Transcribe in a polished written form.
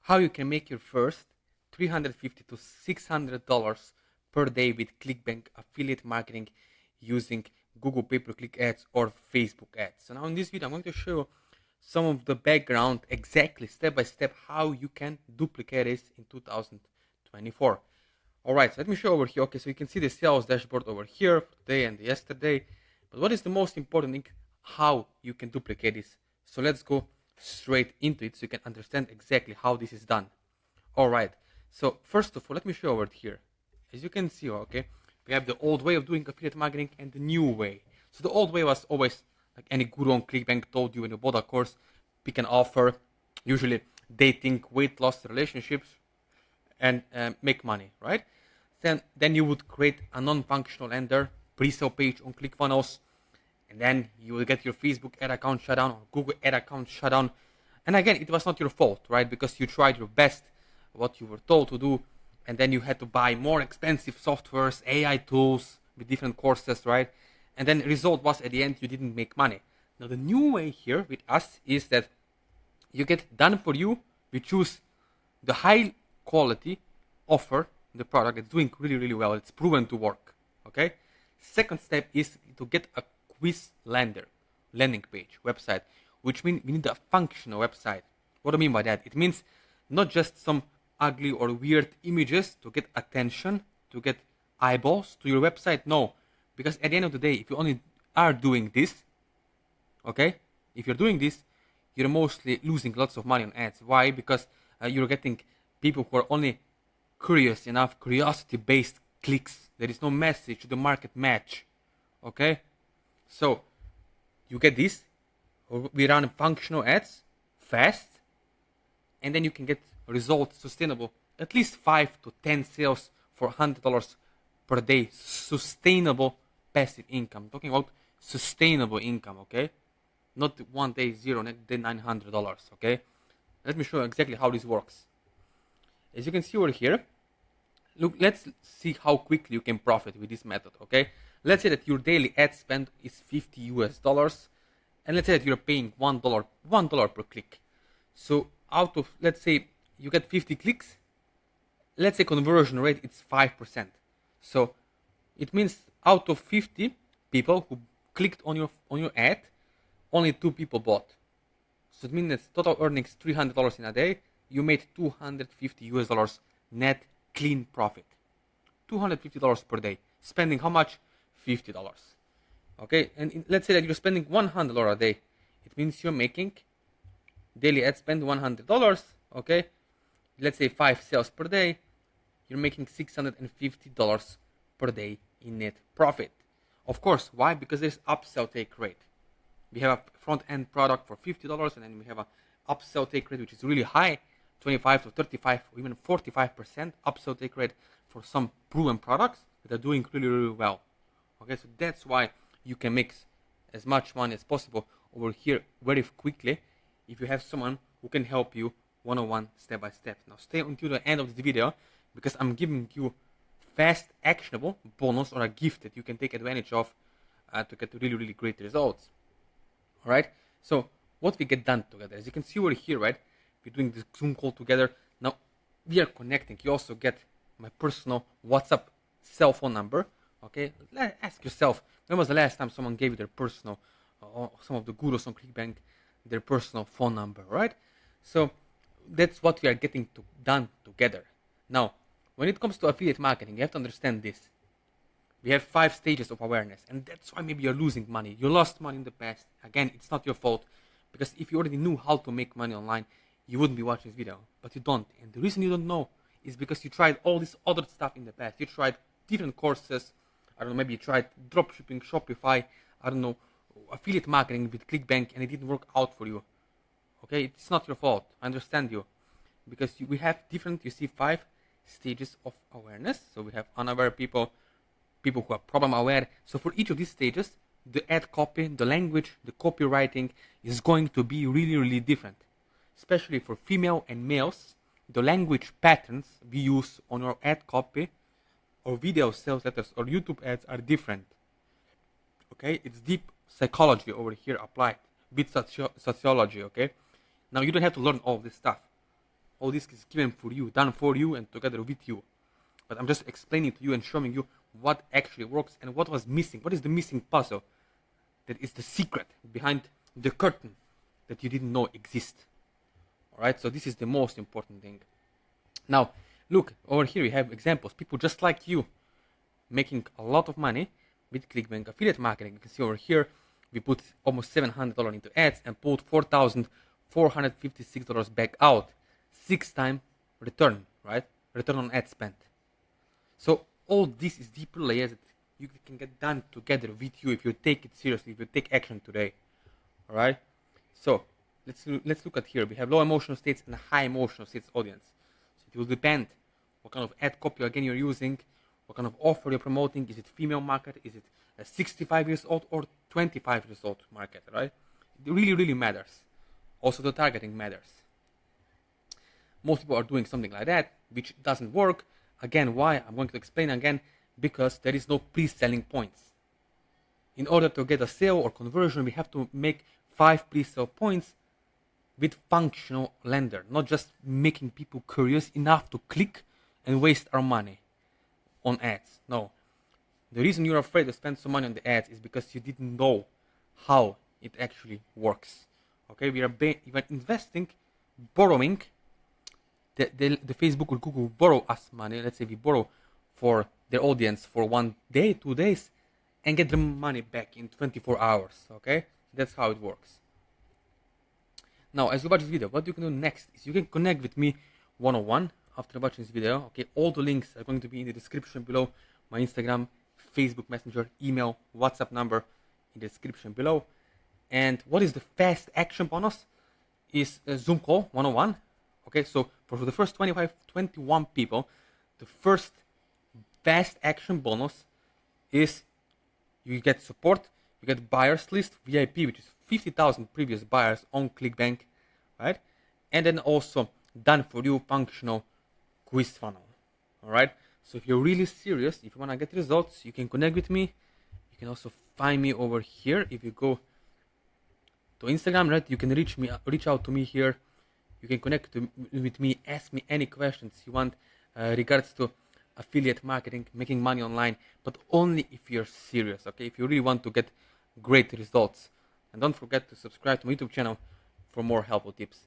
how you can make your first $350 to $600 per day with ClickBank affiliate marketing using Google pay-per-click ads or Facebook ads. So now in this video, I'm going to show you some of the background, exactly step by step, how you can duplicate this in 2024. All right, so let me show over here. Okay, so you can see the sales dashboard over here today and yesterday. But what is the most important thing? How you can duplicate this. So let's go straight into it so you can understand exactly how this is done. All right, so first of all, let me show over here. As you can see, okay, we have the old way of doing affiliate marketing and the new way. So the old way was always like any guru on ClickBank told you when you bought a course, pick an offer, usually dating, weight loss, relationships, and make money, right? Then you would create a non-functional lender pre-sale page on ClickFunnels, and then you will get your Facebook ad account shut down or Google ad account shut down. And again, it was not your fault, right? Because you tried your best, what you were told to do, and then you had to buy more expensive softwares, AI tools with different courses, right? And then the result was at the end you didn't make money. Now the new way here with us is that you get done for you. We choose the high quality offer, the product that's doing really, really well. It's proven to work. Okay. Second step is to get a quiz landing page, website, which means we need a functional website. What do I mean by that? It means not just some ugly or weird images to get attention, to get eyeballs to your website. No, because at the end of the day, if you only are doing this, okay, if you're doing this, you're mostly losing lots of money on ads. Why? Because you're getting people who are only curious enough, curiosity-based clicks. There is no message, the market match. Okay, so you get this. We run functional ads fast, and then you can get results sustainable. At least 5 to 10 sales for $100 per day. Sustainable passive income. I'm talking about sustainable income. Okay, not one day zero, next day $900. Okay, let me show you exactly how this works. As you can see over here, look, let's see how quickly you can profit with this method, okay? Let's say that your daily ad spend is $50 and let's say that you're paying $1 per click. So out of, let's say you get 50 clicks, let's say conversion rate is 5%. So it means out of 50 people who clicked on your ad, only 2 people bought. So it means that total earnings $300 in a day, you made $250 net clean profit. $250 per day. Spending how much? $50. Okay, and let's say that you're spending $100 a day. It means you're making daily ad spend $100. Okay, let's say 5 sales per day. You're making $650 per day in net profit. Of course, why? Because there's upsell take rate. We have a front end product for $50, and then we have a upsell take rate which is really high, 25 to 35 or even 45% upsell take rate for some proven products that are doing really, really well. Okay, so that's why you can make as much money as possible over here very quickly if you have someone who can help you one-on-one, step by step. Now stay until the end of the video because I'm giving you fast, actionable bonus or a gift that you can take advantage of to get really, really great results. All right, so what we get done together, as you can see over here, right? We're doing this Zoom call together. Now we are connecting. You also get my personal WhatsApp cell phone number. Okay, ask yourself, when was the last time someone gave you their personal, some of the gurus on ClickBank, their personal phone number, right? So that's what we are getting done together. Now, when it comes to affiliate marketing, you have to understand this. We have 5 stages of awareness, and that's why maybe you're losing money. You lost money in the past. Again, it's not your fault, because if you already knew how to make money online, you wouldn't be watching this video, but you don't. And the reason you don't know is because you tried all this other stuff in the past. You tried different courses. I don't know, maybe you tried dropshipping, Shopify, I don't know, affiliate marketing with ClickBank, and it didn't work out for you. Okay, it's not your fault. I understand you. Because we have different, you see, 5 stages of awareness. So we have unaware people, people who are problem aware. So for each of these stages, the ad copy, the language, the copywriting is going to be really, really different. Especially for female and males, the language patterns we use on our ad copy or video sales letters or YouTube ads are different. Okay, it's deep psychology over here applied with sociology. Okay, now you don't have to learn all this stuff. All this is given for you, done for you, and together with you. But I'm just explaining to you and showing you what actually works and what was missing. What is the missing puzzle? That is the secret behind the curtain that you didn't know exist. Alright, so this is the most important thing. Now, look, over here we have examples. People just like you making a lot of money with ClickBank affiliate marketing. You can see over here, we put almost $700 into ads and pulled $4,456 back out. 6-time return, right? Return on ad spend. So all this is deeper layers that you can get done together with you if you take it seriously, if you take action today. Alright? So let's look at here. We have low emotional states and high emotional states audience. So it will depend what kind of ad copy again you're using, what kind of offer you're promoting. Is it female market? Is it a 65 years old or 25 years old market, right? It really, really matters. Also the targeting matters. Most people are doing something like that, which doesn't work. Again, why? I'm going to explain again, because there is no pre-selling points. In order to get a sale or conversion, we have to make 5 pre-sale points with functional lender, not just making people curious enough to click and waste our money on ads. No. The reason you're afraid to spend some money on the ads is because you didn't know how it actually works. Okay, we are investing, borrowing. The Facebook or Google borrow us money. Let's say we borrow for their audience for 1 day, 2 days, and get the money back in 24 hours. Okay, that's how it works. Now, as you watch this video, what you can do next is you can connect with me one-on-one after watching this video. Okay, all the links are going to be in the description below. My Instagram, Facebook Messenger, email, WhatsApp number in the description below. And what is the fast action bonus? Is a Zoom call one-on-one. Okay, so for the first 21 people, the first fast action bonus is you get support, you get buyers list, VIP, which is 50,000 previous buyers on ClickBank, right? And then also done for you functional quiz funnel, all right? So if you're really serious, if you want to get results, you can connect with me. You can also find me over here. If you go to Instagram, right, you can reach out to me here. You can connect with me, ask me any questions you want regards to affiliate marketing, making money online, but only if you're serious, okay? If you really want to get great results. And don't forget to subscribe to my YouTube channel for more helpful tips.